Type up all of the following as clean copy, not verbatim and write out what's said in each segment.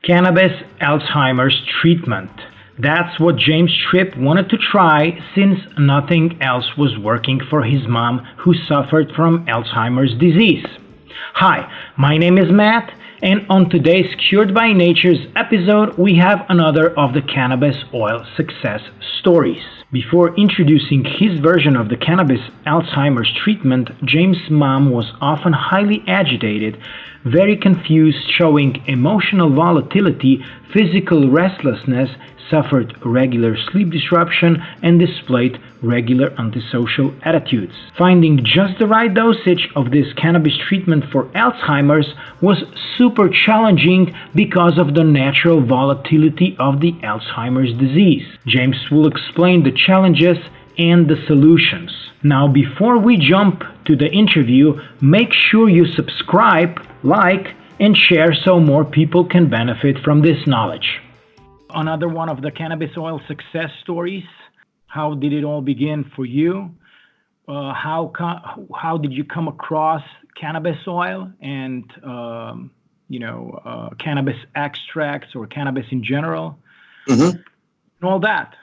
Cannabis Alzheimer's treatment. That's what James Tripp wanted to try since nothing else was working for his mom who suffered from Alzheimer's disease. Hi, my name is Matt, and on today's Cured by Nature's episode, we have another of the Cannabis Oil Success Stories. Before introducing his version of the Cannabis Alzheimer's treatment, James' mom was often highly agitated, very confused, showing emotional volatility, physical restlessness, suffered regular sleep disruption, and displayed regular antisocial attitudes. Finding just the right dosage of this cannabis treatment for Alzheimer's was super challenging because of the natural volatility of the Alzheimer's disease. James will explain the challenges and the solutions. Now, before we jump to the interview, make sure you subscribe, like, and share so more people can benefit from this knowledge. Another one of the Cannabis Oil Success Stories. How did it all begin for you? How did you come across cannabis oil and cannabis extracts or cannabis in general, and all that?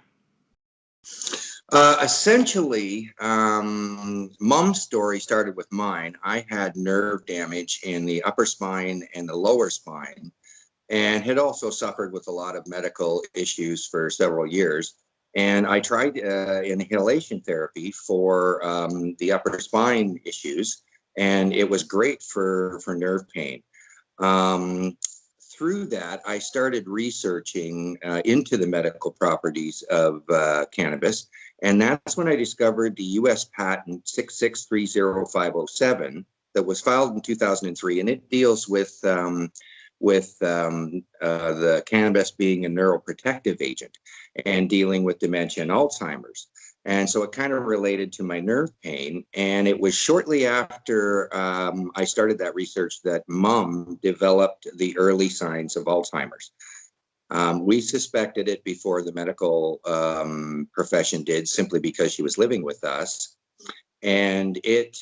Essentially, Mom's story started with mine. I had nerve damage in the upper spine and the lower spine, and had also suffered with a lot of medical issues for several years. And I tried inhalation therapy for the upper spine issues, and it was great for nerve pain. Through that, I started researching into the medical properties of cannabis, and that's when I discovered the U.S. patent 6630507 that was filed in 2003, and it deals with the cannabis being a neuroprotective agent and dealing with dementia and Alzheimer's. And so it kind of related to my nerve pain. And it was shortly after I started that research that Mom developed the early signs of Alzheimer's. We suspected it before the medical profession did, simply because she was living with us. And it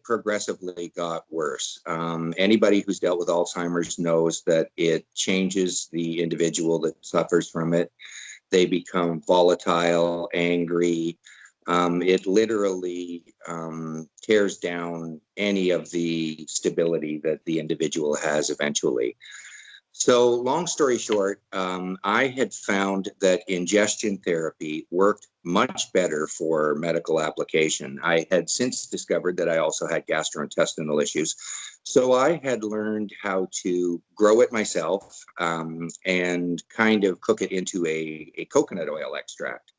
progressively got worse. Anybody who's dealt with Alzheimer's knows that it changes the individual that suffers from it. They become volatile, angry. It literally tears down any of the stability that the individual has eventually. So long story short, I had found that ingestion therapy worked much better for medical application. I had since discovered that I also had gastrointestinal issues. So I had learned how to grow it myself and kind of cook it into a coconut oil extract.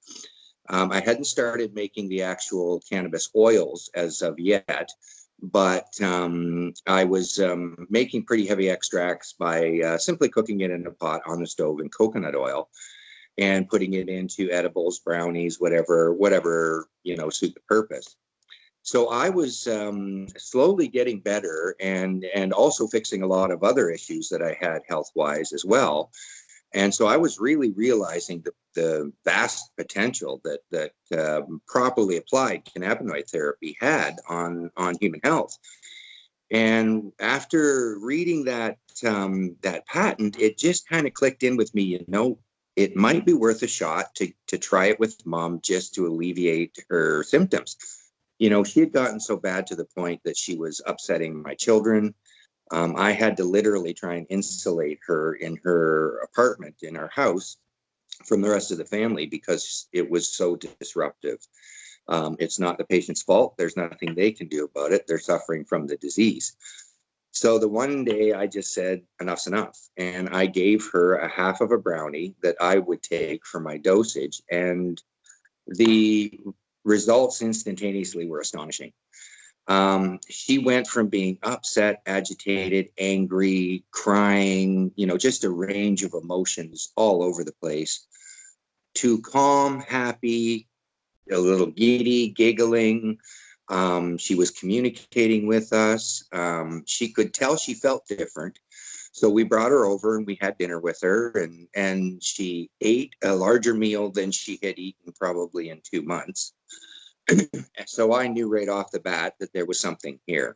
I hadn't started making the actual cannabis oils as of yet, but I was making pretty heavy extracts by simply cooking it in a pot on the stove in coconut oil and putting it into edibles, brownies, whatever, suit the purpose. So I was slowly getting better and also fixing a lot of other issues that I had health-wise as well. And so I was really realizing the vast potential that properly applied cannabinoid therapy had on human health. And after reading that patent, it just kind of clicked in with me. It might be worth a shot to try it with Mom just to alleviate her symptoms. She had gotten so bad to the point that she was upsetting my children. I had to literally try and insulate her in her apartment, in our house, from the rest of the family because it was so disruptive. It's not the patient's fault. There's nothing they can do about it. They're suffering from the disease. So the one day I just said, enough's enough. And I gave her a half of a brownie that I would take for my dosage. And the results instantaneously were astonishing. She went from being upset, agitated, angry, crying, just a range of emotions all over the place, to calm, happy, a little giddy, giggling. She was communicating with us. She could tell she felt different. So we brought her over and we had dinner with her, and she ate a larger meal than she had eaten probably in 2 months. So I knew right off the bat that there was something here.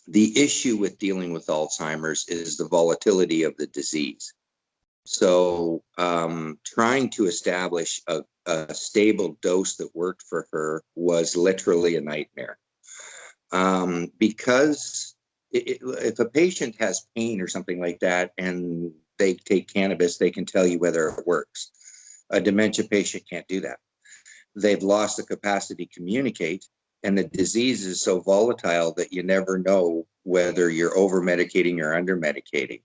The issue with dealing with Alzheimer's is the volatility of the disease. So trying to establish a stable dose that worked for her was literally a nightmare. Because if a patient has pain or something like that and they take cannabis, they can tell you whether it works. A dementia patient can't do that. They've lost the capacity to communicate, and the disease is so volatile that you never know whether you're over medicating or under medicating.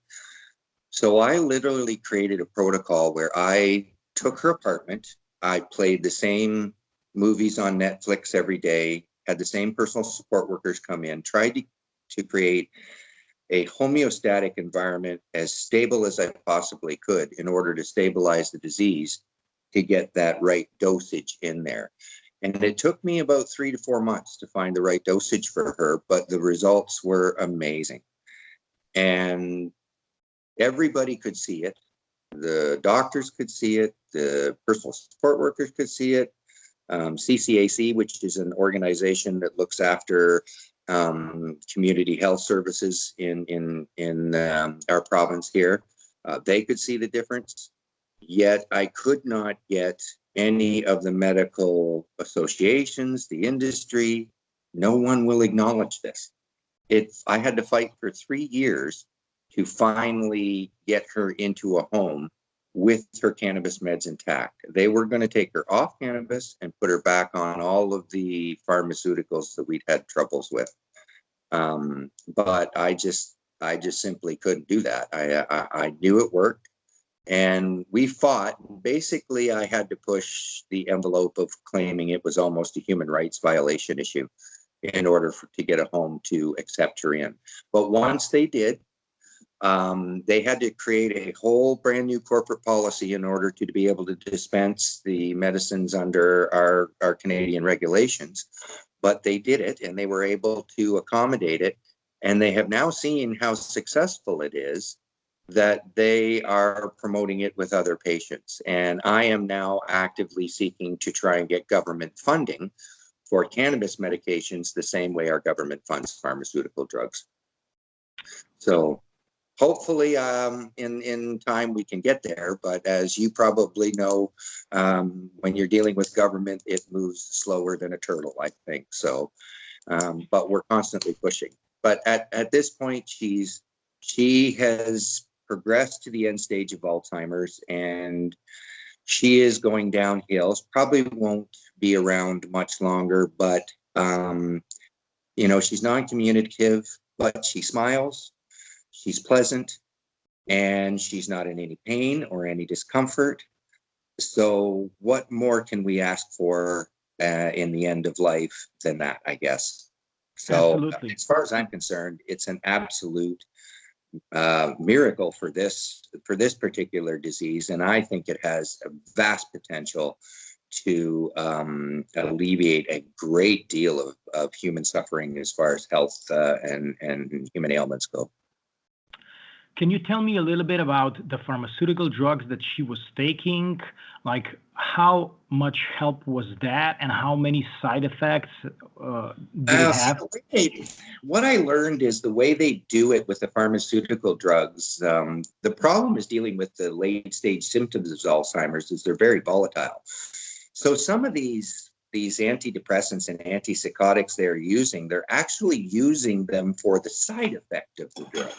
So I literally created a protocol where I took her apartment. I played the same movies on Netflix every day, had the same personal support workers come in, tried to create a homeostatic environment as stable as I possibly could in order to stabilize the disease to get that right dosage in there. And it took me about 3 to 4 months to find the right dosage for her, but the results were amazing. And everybody could see it. The doctors could see it. The personal support workers could see it. CCAC, which is an organization that looks after community health services in our province here, they could see the difference. Yet I could not get any of the medical associations, the industry. No one will acknowledge this. I had to fight for 3 years to finally get her into a home with her cannabis meds intact. They were going to take her off cannabis and put her back on all of the pharmaceuticals that we'd had troubles with. But I just simply couldn't do that. I knew it worked, and we fought. Basically, I had to push the envelope of claiming it was almost a human rights violation issue in order to get a home to accept her in. But once they did, they had to create a whole brand new corporate policy in order to be able to dispense the medicines under our Canadian regulations. But they did it, and they were able to accommodate it. And they have now seen how successful it is that they are promoting it with other patients. And I am now actively seeking to try and get government funding for cannabis medications the same way our government funds pharmaceutical drugs. So hopefully in time we can get there, but as you probably know, when you're dealing with government, it moves slower than a turtle, I think. So but we're constantly pushing. But at this point, she has progressed to the end stage of Alzheimer's, and she is going downhill. Probably won't be around much longer, but she's non-communicative, but she smiles. She's pleasant, and she's not in any pain or any discomfort. So what more can we ask for in the end of life than that, I guess? So Absolutely. as far as I'm concerned, it's an absolute miracle for this particular disease, and I think it has a vast potential to alleviate a great deal of human suffering as far as health and human ailments go. Can you tell me a little bit about the pharmaceutical drugs that she was taking? Like, how much help was that, and how many side effects did it have? What I learned is the way they do it with the pharmaceutical drugs. The problem is dealing with the late stage symptoms of Alzheimer's is they're very volatile. So some of these antidepressants and antipsychotics they're actually using them for the side effect of the drug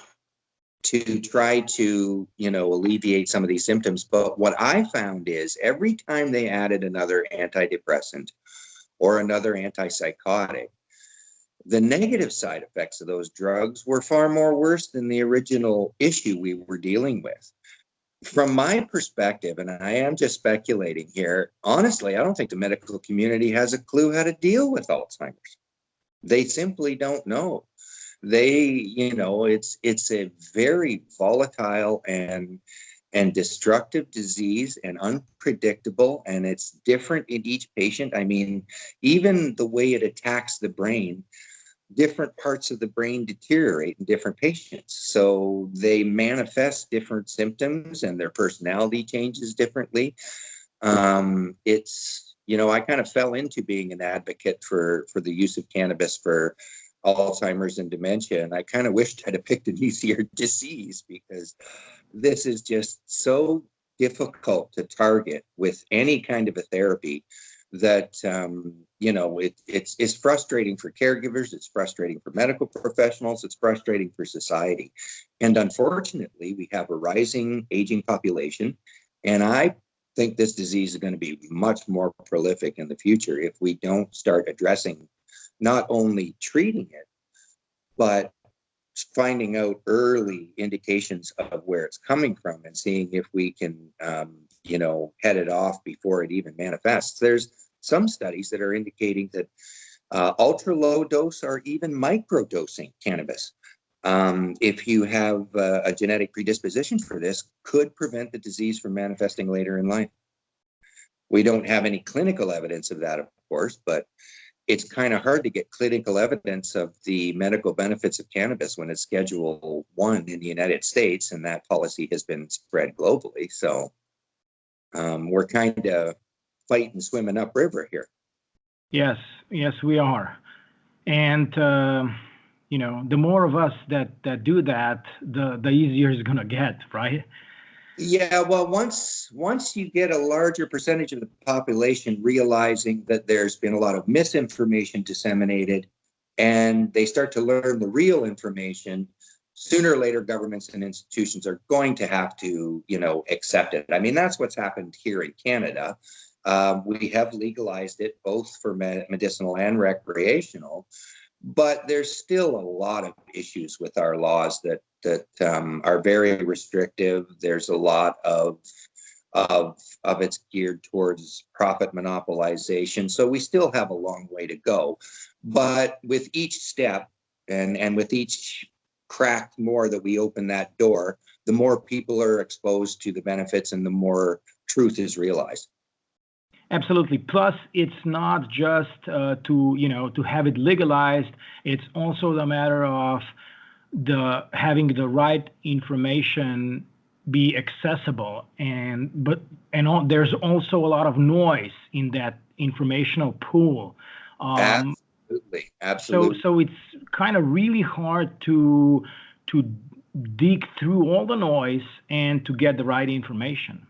to try to, alleviate some of these symptoms. But what I found is every time they added another antidepressant or another antipsychotic, the negative side effects of those drugs were far more worse than the original issue we were dealing with. From my perspective, and I am just speculating here, honestly, I don't think the medical community has a clue how to deal with Alzheimer's. They simply don't know. It's a very volatile and destructive disease and unpredictable, and it's different in each patient. I mean, even the way it attacks the brain, different parts of the brain deteriorate in different patients. So they manifest different symptoms and their personality changes differently. I kind of fell into being an advocate for the use of cannabis for Alzheimer's and dementia. And I kind of wished I'd have picked an easier disease because this is just so difficult to target with any kind of a therapy that it's frustrating for caregivers, it's frustrating for medical professionals, it's frustrating for society. And unfortunately, we have a rising aging population, and I think this disease is going to be much more prolific in the future if we don't start addressing, not only treating it, but finding out early indications of where it's coming from and seeing if we can, head it off before it even manifests. There's some studies that are indicating that ultra low dose or even microdosing cannabis, if you have a genetic predisposition for this, could prevent the disease from manifesting later in life. We don't have any clinical evidence of that, of course, but it's kind of hard to get clinical evidence of the medical benefits of cannabis when it's Schedule 1 in the United States, and that policy has been spread globally. So we're kind of fighting, swimming upriver here. Yes, we are. And, the more of us that do that, the easier it's going to get, right? Yeah, well, once you get a larger percentage of the population realizing that there's been a lot of misinformation disseminated, and they start to learn the real information, sooner or later governments and institutions are going to have to, accept it. I mean, that's what's happened here in Canada. We have legalized it both for medicinal and recreational, but there's still a lot of issues with our laws that are very restrictive. There's a lot of it's geared towards profit monopolization. So we still have a long way to go. But with each step and with each crack more that we open that door, the more people are exposed to the benefits and the more truth is realized. Absolutely. Plus, it's not just to have it legalized. It's also the matter of having the right information be accessible, there's also a lot of noise in that informational pool. Absolutely. So it's kind of really hard to dig through all the noise and to get the right information.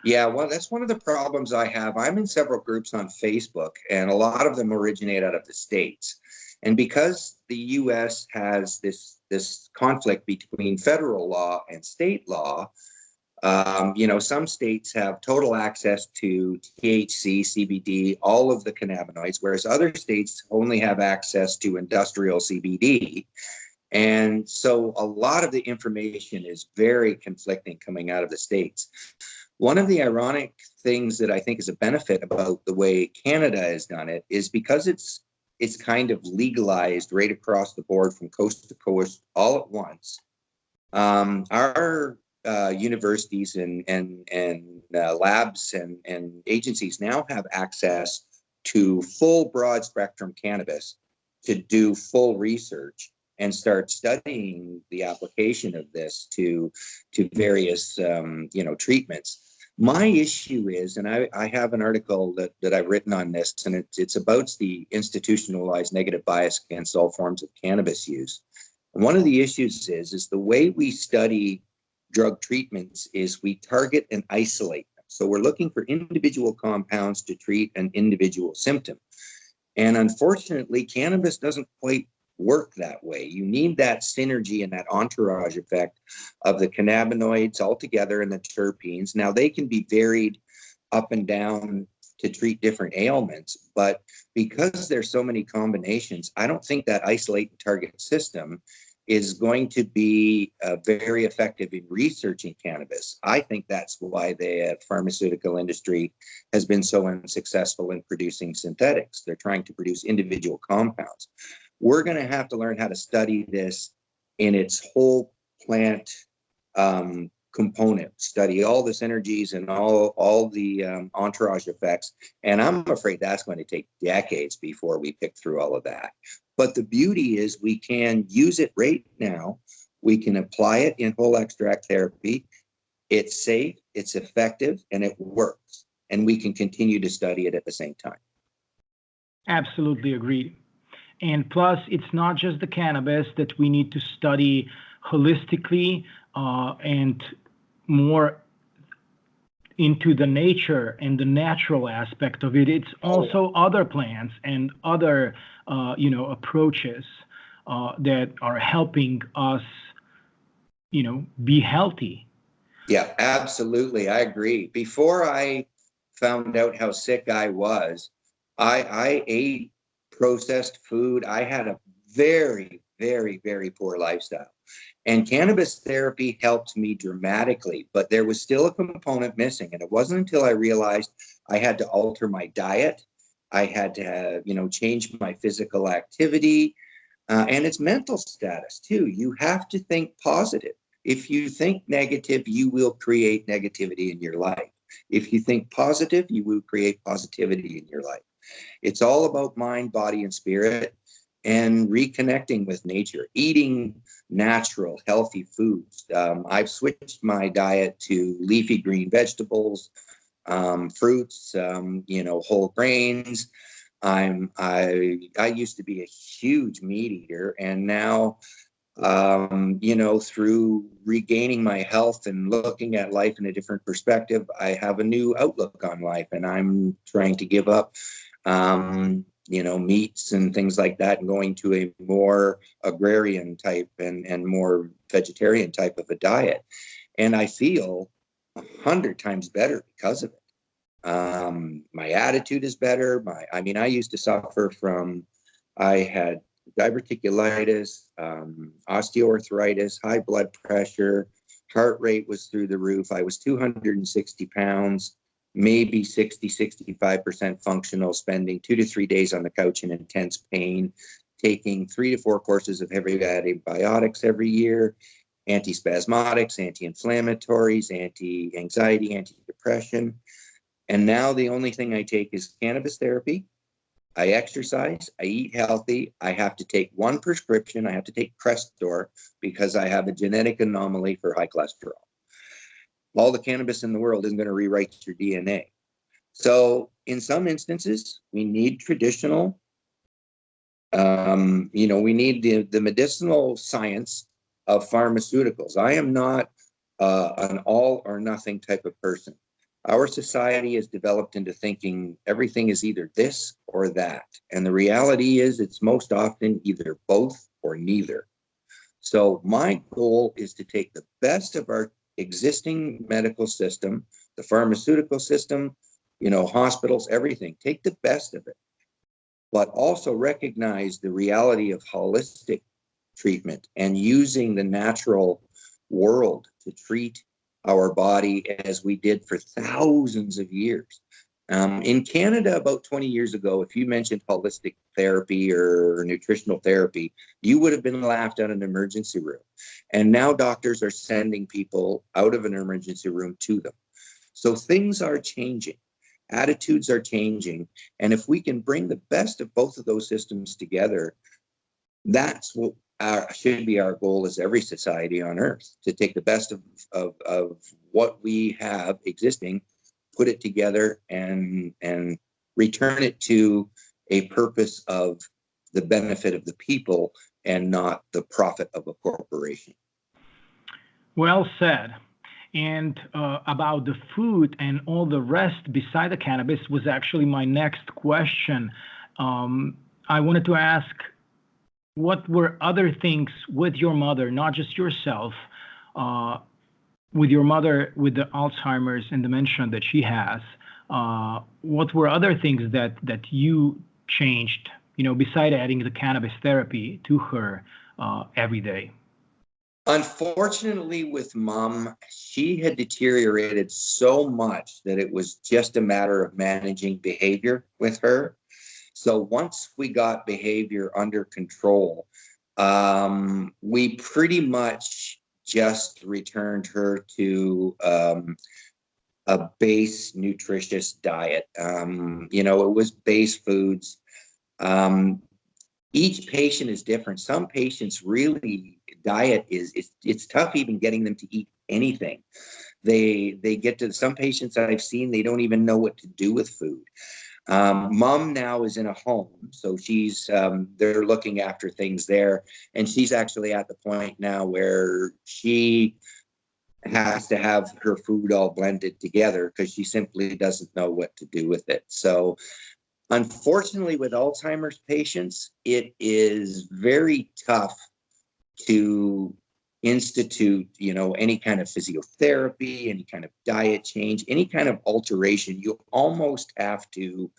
Yeah, well, that's one of the problems I have. I'm in several groups on Facebook, and a lot of them originate out of the States. And because the U.S. has this conflict between federal law and state law, some states have total access to THC, CBD, all of the cannabinoids, whereas other states only have access to industrial CBD. And so a lot of the information is very conflicting coming out of the states. One of the ironic things that I think is a benefit about the way Canada has done it is because it's kind of legalized right across the board from coast to coast all at once. Our universities and labs and agencies now have access to full broad spectrum cannabis to do full research and start studying the application of this to various treatments. My issue is, and I have an article that I've written on this, and it's about the institutionalized negative bias against all forms of cannabis use. And one of the issues is the way we study drug treatments is we target and isolate them. So we're looking for individual compounds to treat an individual symptom. And unfortunately, cannabis doesn't quite work that way. You need that synergy and that entourage effect of the cannabinoids all together and the terpenes. Now, they can be varied up and down to treat different ailments, but because there's so many combinations, I don't think that isolate and target system is going to be very effective in researching cannabis. I think that's why the pharmaceutical industry has been so unsuccessful in producing synthetics. They're trying to produce individual compounds. We're going to have to learn how to study this in its whole plant component, study all the synergies and all the entourage effects. And I'm afraid that's going to take decades before we pick through all of that. But the beauty is we can use it right now. We can apply it in whole extract therapy. It's safe, it's effective, and it works. And we can continue to study it at the same time. Absolutely agreed. And plus, it's not just the cannabis that we need to study holistically. and more into the nature and the natural aspect of it, it's also other plants and other, approaches that are helping us, be healthy. Yeah, absolutely. I agree. Before I found out how sick I was, I ate processed food. I had a very, very, very poor lifestyle. And cannabis therapy helped me dramatically, but there was still a component missing. And it wasn't until I realized I had to alter my diet. I had to, change my physical activity. And it's mental status too. You have to think positive. If you think negative, you will create negativity in your life. If you think positive, you will create positivity in your life. It's all about mind, body, and spirit, and reconnecting with nature, eating natural, healthy foods. I've switched my diet to leafy green vegetables, fruits, whole grains. I used to be a huge meat eater, and now, through regaining my health and looking at life in a different perspective, I have a new outlook on life, and I'm trying to give up, meats and things like that, and going to a more agrarian type and more vegetarian type of a diet. And I feel 100 times better because of it. My attitude is better. I used to suffer from, I had diverticulitis, osteoarthritis, high blood pressure, heart rate was through the roof. I was 260 pounds, maybe 65% functional, spending 2 to 3 days on the couch in intense pain, taking 3 to 4 courses of heavy antibiotics every year, antispasmodics, anti-inflammatories, anti-anxiety, anti-depression. And now the only thing I take is cannabis therapy. I exercise, I eat healthy. I have to take one prescription. I have to take Crestor because I have a genetic anomaly for high cholesterol. All the cannabis in the world isn't going to rewrite your DNA. So in some instances, we need traditional, we need the medicinal science of pharmaceuticals. I am not an all or nothing type of person. Our society has developed into thinking everything is either this or that. And the reality is it's most often either both or neither. So my goal is to take the best of our existing medical system, the pharmaceutical system, hospitals, everything, take the best of it, but also recognize the reality of holistic treatment and using the natural world to treat our body as we did for thousands of years. In Canada, about 20 years ago, if you mentioned holistic therapy or nutritional therapy, you would have been laughed out of an emergency room. And now doctors are sending people out of an emergency room to them. So things are changing. Attitudes are changing. And if we can bring the best of both of those systems together, that's what should be our goal as every society on earth, to take the best of what we have existing, put it together, and return it to a purpose of the benefit of the people and not the profit of a corporation. Well said. And about the food and all the rest beside the cannabis was actually my next question. I wanted to ask, what were other things with your mother, not just yourself, with your mother with the Alzheimer's and dementia that she has? What were other things that you changed, beside adding the cannabis therapy to her every day? Unfortunately, with Mom, she had deteriorated so much that it was just a matter of managing behavior with her. So once we got behavior under control, we pretty much just returned her to a base nutritious diet. It was base foods. Each patient is different. Some patients really diet it's tough even getting them to eat anything. They get to some patients I've seen, they don't even know what to do with food. Mom now is in a home, so she's they're looking after things there, and she's actually at the point now where she has to have her food all blended together because she simply doesn't know what to do with it. So unfortunately, with Alzheimer's patients, it is very tough to institute, any kind of physiotherapy, any kind of diet change, any kind of alteration. You almost have to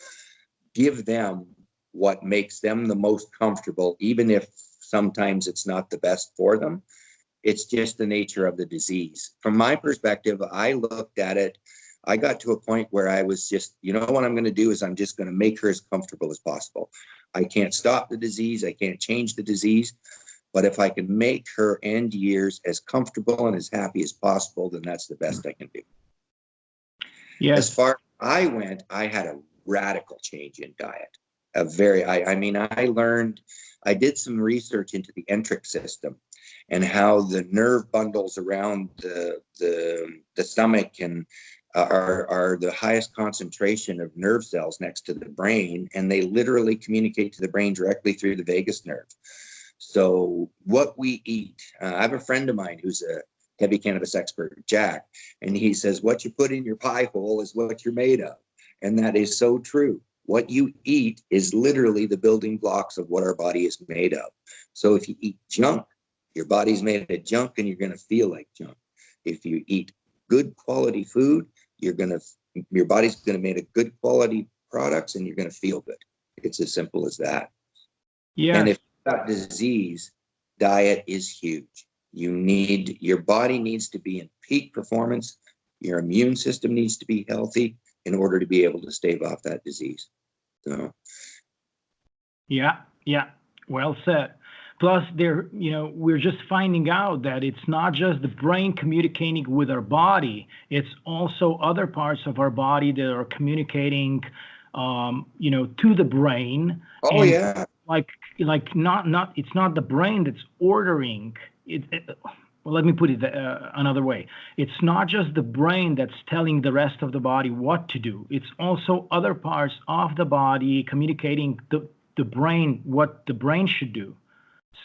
give them what makes them the most comfortable, even if sometimes it's not the best for them. It's just the nature of the disease. From my perspective, I looked at it. I got to a point where I was just, what I'm going to do is I'm just going to make her as comfortable as possible. I can't stop the disease. I can't change the disease. But if I can make her end years as comfortable and as happy as possible, then that's the best I can do. Yes. As far as I went, I had a radical change in diet. I did some research into the enteric system and how the nerve bundles around the stomach are the highest concentration of nerve cells next to the brain, and they literally communicate to the brain directly through the vagus nerve. So what we eat, I have a friend of mine who's a heavy cannabis expert, Jack, and he says, what you put in your pie hole is what you're made of. And that is so true. What you eat is literally the building blocks of what our body is made of. So if you eat junk, your body's made of junk and you're going to feel like junk. If you eat good quality food, your body's going to make a good quality products and you're going to feel good. It's as simple as that. Yeah. And if you've got disease, diet is huge. Your body needs to be in peak performance. Your immune system needs to be healthy in order to be able to stave off that disease. So. Yeah. Well said. Plus, we're just finding out that it's not just the brain communicating with our body; it's also other parts of our body that are communicating, to the brain. Oh, and yeah. Not it's not the brain that's ordering it. Well, let me put it another way. It's not just the brain that's telling the rest of the body what to do. It's also other parts of the body communicating the brain what the brain should do.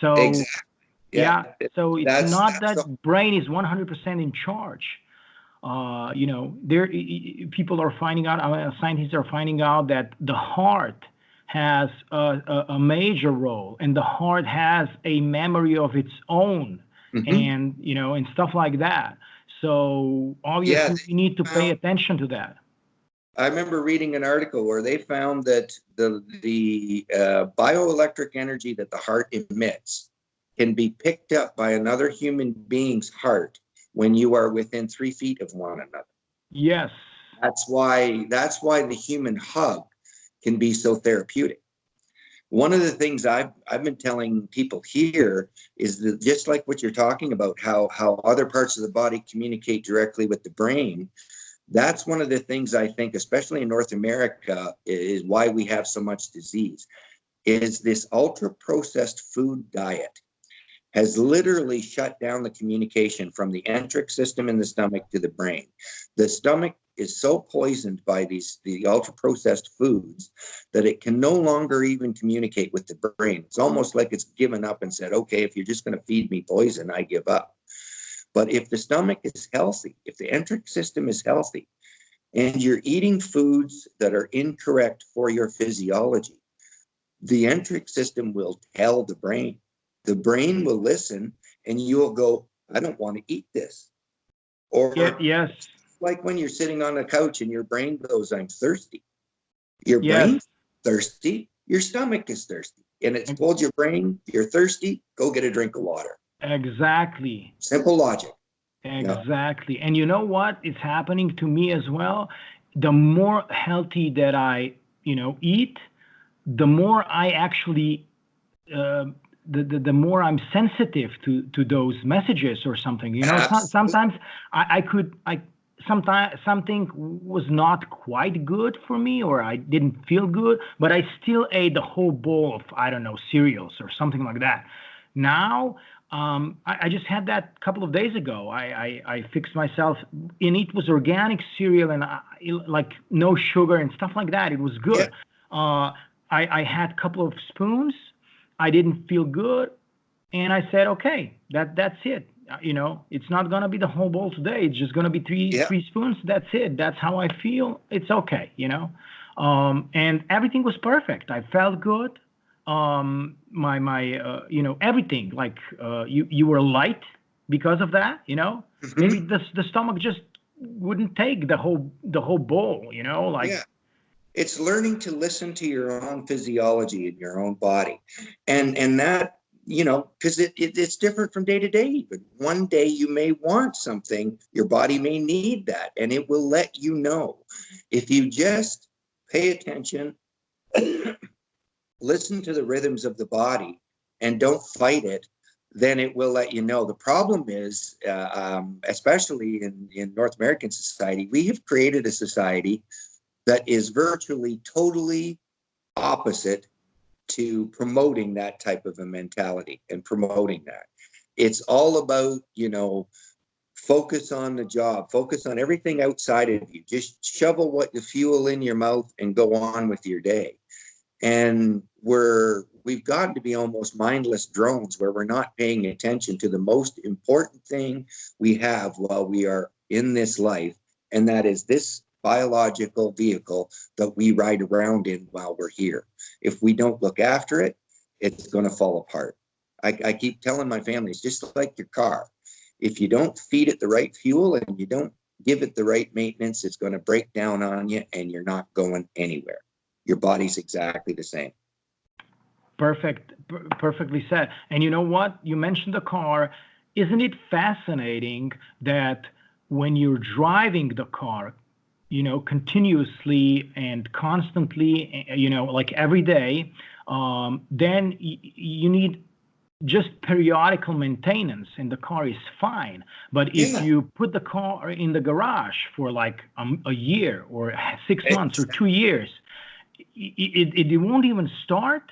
So exactly. yeah. So it's not that the brain is 100% in charge. People are finding out, scientists are finding out that the heart has a major role, and the heart has a memory of its own, and and stuff like that. So obviously, we need to pay attention to that. I remember reading an article where they found that the bioelectric energy that the heart emits can be picked up by another human being's heart when you are within 3 feet of one another. Yes. That's why the human hug can be so therapeutic. One of the things I've been telling people here is that just like what you're talking about, how other parts of the body communicate directly with the brain, that's one of the things I think, especially in North America, is why we have so much disease, is this ultra-processed food diet has literally shut down the communication from the enteric system in the stomach to the brain. The stomach is so poisoned by the ultra-processed foods that it can no longer even communicate with the brain. It's almost like it's given up and said, okay, if you're just going to feed me poison, I give up. But if the stomach is healthy, if the enteric system is healthy, and you're eating foods that are incorrect for your physiology, the enteric system will tell the brain. The brain will listen, and you'll go, I don't want to eat this. Or yes, like when you're sitting on a couch and your brain goes, I'm thirsty. Your brain's thirsty, your stomach is thirsty. And it's told your brain, you're thirsty, go get a drink of water. Exactly. Simple logic. Exactly. And you know what? It's happening to me as well. The more healthy that I, eat, the more I actually, the more I'm sensitive to those messages or something. Sometimes sometimes something was not quite good for me, or I didn't feel good, but I still ate the whole bowl of, I don't know, cereals or something like that. Now, I just had that a couple of days ago. I fixed myself, and it was organic cereal and like no sugar and stuff like that. It was good. Yeah. I had a couple of spoons. I didn't feel good, and I said, okay, that's it. It's not gonna be the whole bowl today. It's just gonna be Yeah. three spoons. That's it. That's how I feel. It's okay. And everything was perfect. I felt good. Everything, like, you were light because of that. Maybe Hmm. the stomach just wouldn't take the whole bowl. Like. Yeah. It's learning to listen to your own physiology in your own body, and that, because it's different from day to day. Even one day you may want something, your body may need that, and it will let you know. If you just pay attention, listen to the rhythms of the body, and don't fight it, then it will let you know. The problem is, especially in North American society, we have created a society that is virtually totally opposite to promoting that type of a mentality and promoting that. It's all about, focus on the job, focus on everything outside of you. Just shovel what the fuel in your mouth and go on with your day. And we've gotten to be almost mindless drones where we're not paying attention to the most important thing we have while we are in this life, and that is this biological vehicle that we ride around in while we're here. If we don't look after it, it's going to fall apart. I keep telling my family, it's just like your car. If you don't feed it the right fuel and you don't give it the right maintenance, it's going to break down on you and you're not going anywhere. Your body's exactly the same. Perfectly said. And you know what? You mentioned the car. Isn't it fascinating that when you're driving the car, continuously and constantly, like every day, then you need just periodical maintenance, and the car is fine. But if Yeah, you put the car in the garage for like a year or 6 months or it's, 2 years, it won't even start.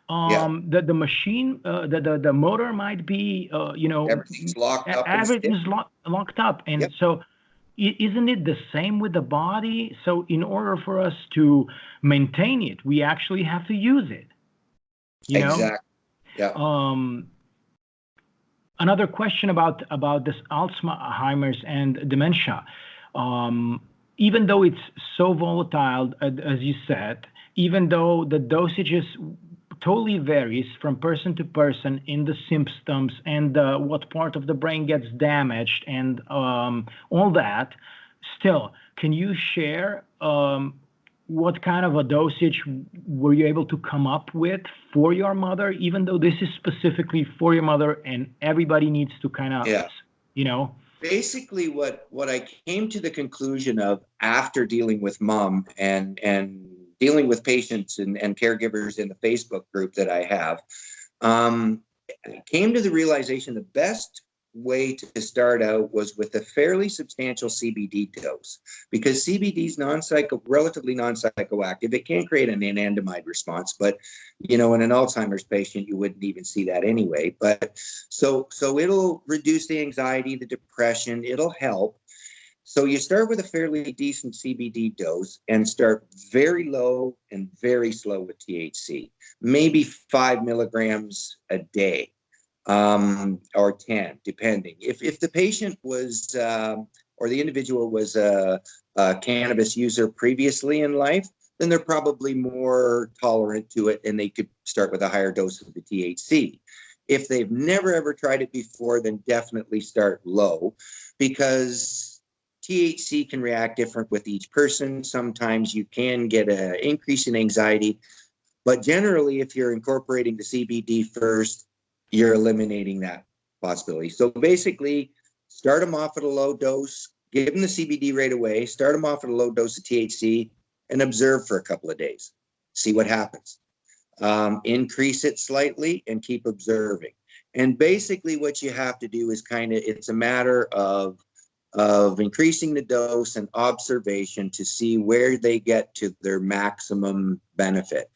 yeah. The machine, the motor might be, Everything's locked up and stiff. everything's locked up. And Yep, so, isn't it the same with the body? So in order for us to maintain it, we actually have to use it. You know. exactly. Yeah, Um, Another question about this Alzheimer's and dementia. Even though it's so volatile, as you said, even though the dosages totally varies from person to person in the symptoms and what part of the brain gets damaged and all that, still, can you share what kind of a dosage were you able to come up with for your mother, even though this is specifically for your mother and everybody needs to kind of, yeah. you know, Basically, what I came to the conclusion of after dealing with mom and dealing with patients and caregivers in the Facebook group that I have, um, I came to the realization the best way to start out was with a fairly substantial CBD dose, because CBD is relatively non-psychoactive. It can create an anandamide response, but in an Alzheimer's patient, you wouldn't even see that anyway. But so it'll reduce the anxiety, the depression. It'll help. So you start with a fairly decent CBD dose and start very low and very slow with THC, maybe 5 milligrams a day, or 10, depending. If the patient was, or the individual was a cannabis user previously in life, then they're probably more tolerant to it and they could start with a higher dose of the THC. If they've never ever tried it before, then definitely start low, because THC can react different with each person. Sometimes you can get an increase in anxiety, but generally, if you're incorporating the CBD first, you're eliminating that possibility. So basically, start them off at a low dose, give them the CBD right away, start them off at a low dose of THC, and observe for a couple of days. See what happens. Increase it slightly and keep observing. And basically, what you have to do is it's a matter of increasing the dose and observation to see where they get to their maximum benefit.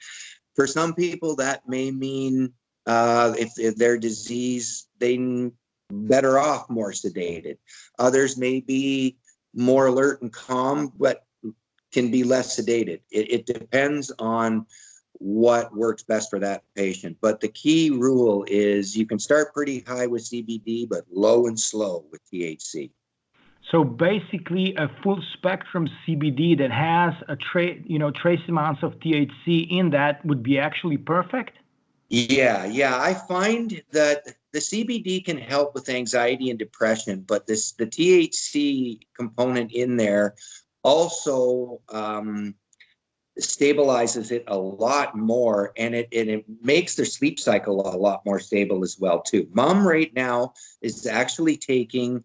For some people, that may mean if their disease, they better off more sedated. Others may be more alert and calm, but can be less sedated. It depends on what works best for that patient. But the key rule is you can start pretty high with CBD, but low and slow with THC. So basically, a full spectrum CBD that has a trace amounts of THC in that would be actually perfect. Yeah. I find that the CBD can help with anxiety and depression, but the THC component in there also stabilizes it a lot more, and it makes their sleep cycle a lot more stable as well too. Mom right now is actually taking.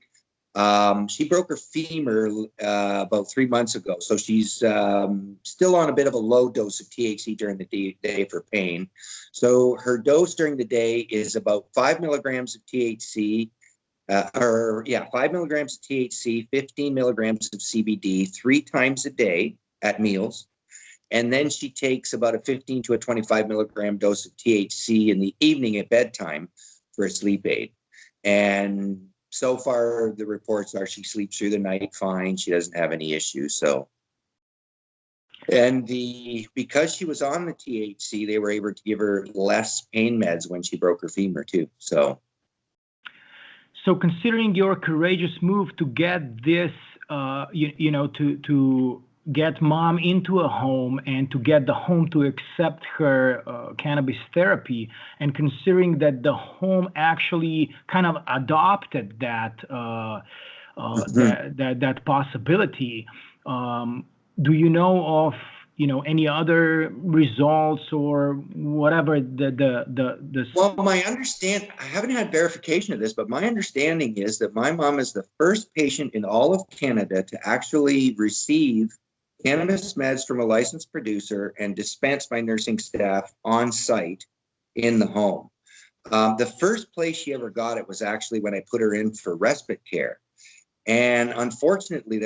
She broke her femur about 3 months ago, so she's still on a bit of a low dose of THC during the day for pain. So her dose during the day is about 5 milligrams of THC, 5 milligrams of THC, 15 milligrams of CBD 3 times a day at meals. And then she takes about a 15 to a 25 milligram dose of THC in the evening at bedtime for a sleep aid. And so far, the reports are she sleeps through the night fine. She doesn't have any issues. So, and because she was on the THC, they were able to give her less pain meds when she broke her femur too. So considering your courageous move to get this, to get mom into a home and to get the home to accept her cannabis therapy, and considering that the home actually kind of adopted that that possibility, do you know of any other results or whatever Well, I haven't had verification of this, but my understanding is that my mom is the first patient in all of Canada to actually receive cannabis meds from a licensed producer and dispensed by nursing staff on site in the home. The first place she ever got it was actually when I put her in for respite care. And unfortunately,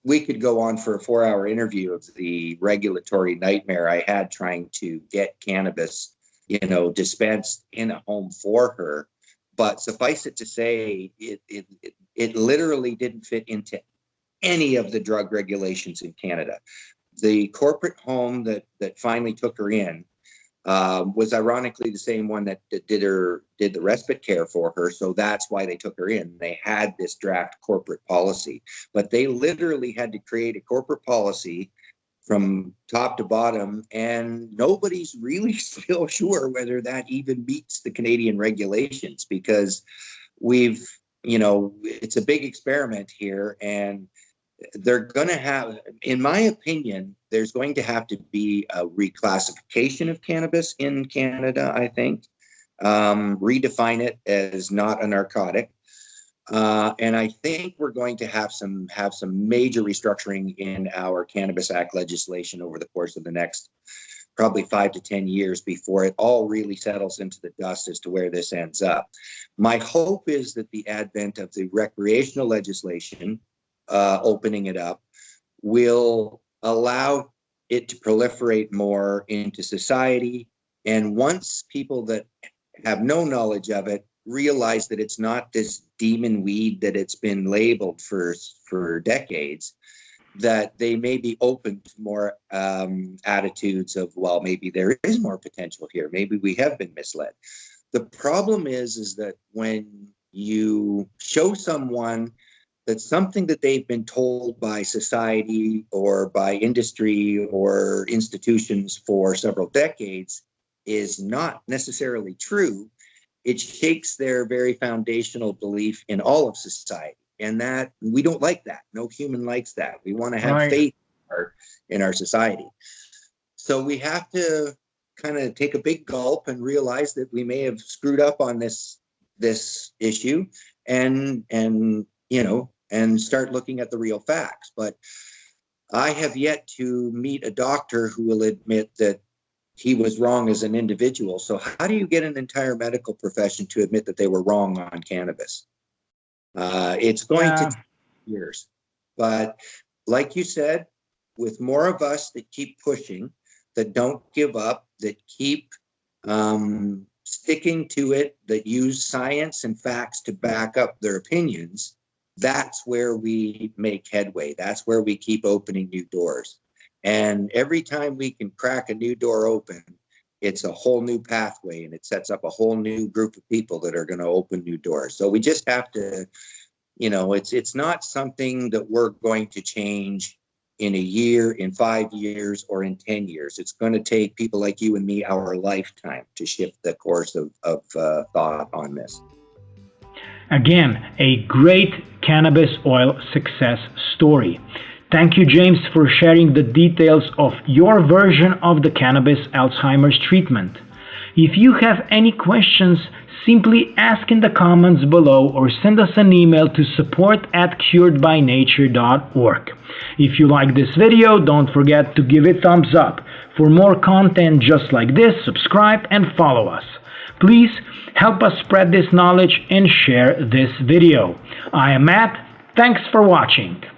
we could go on for a 4-hour interview of the regulatory nightmare I had trying to get cannabis, dispensed in a home for her. But suffice it to say, it literally didn't fit into any of the drug regulations in Canada. The corporate home that finally took her in was ironically the same one that did the respite care for her. So that's why they took her in. They had this draft corporate policy, but they literally had to create a corporate policy from top to bottom, and nobody's really still sure whether that even meets the Canadian regulations, because it's a big experiment here, and they're going to have, in my opinion, there's going to have to be a reclassification of cannabis in Canada, I think. Redefine it as not a narcotic. And I think we're going to have some major restructuring in our Cannabis Act legislation over the course of the next probably 5 to 10 years before it all really settles into the dust as to where this ends up. My hope is that the advent of the recreational legislation, opening it up, will allow it to proliferate more into society. And once people that have no knowledge of it realize that it's not this demon weed that it's been labeled for decades, that they may be open to more attitudes of, well, maybe there is more potential here. Maybe we have been misled. The problem is that when you show someone that something that they've been told by society or by industry or institutions for several decades is not necessarily true, it shakes their very foundational belief in all of society. And that we don't like that. No human likes that. We want to have Right. faith in our society. So we have to kind of take a big gulp and realize that we may have screwed up on this issue, and start looking at the real facts. But I have yet to meet a doctor who will admit that he was wrong as an individual. So how do you get an entire medical profession to admit that they were wrong on cannabis? It's going to take years. But like you said, with more of us that keep pushing, that don't give up, that keep sticking to it, that use science and facts to back up their opinions, that's where we make headway. That's where we keep opening new doors. And every time we can crack a new door open, it's a whole new pathway, and it sets up a whole new group of people that are going to open new doors. So we just have to, it's not something that we're going to change in a year, in 5 years, or in 10 years. It's going to take people like you and me our lifetime to shift the course of thought on this. Again, a great cannabis oil success story. Thank you, James, for sharing the details of your version of the cannabis Alzheimer's treatment. If you have any questions, simply ask in the comments below or send us an email to support@CuredByNature.org. If you like this video, don't forget to give it thumbs up. For more content just like this, subscribe and follow us. Please help us spread this knowledge and share this video. I am Matt. Thanks for watching.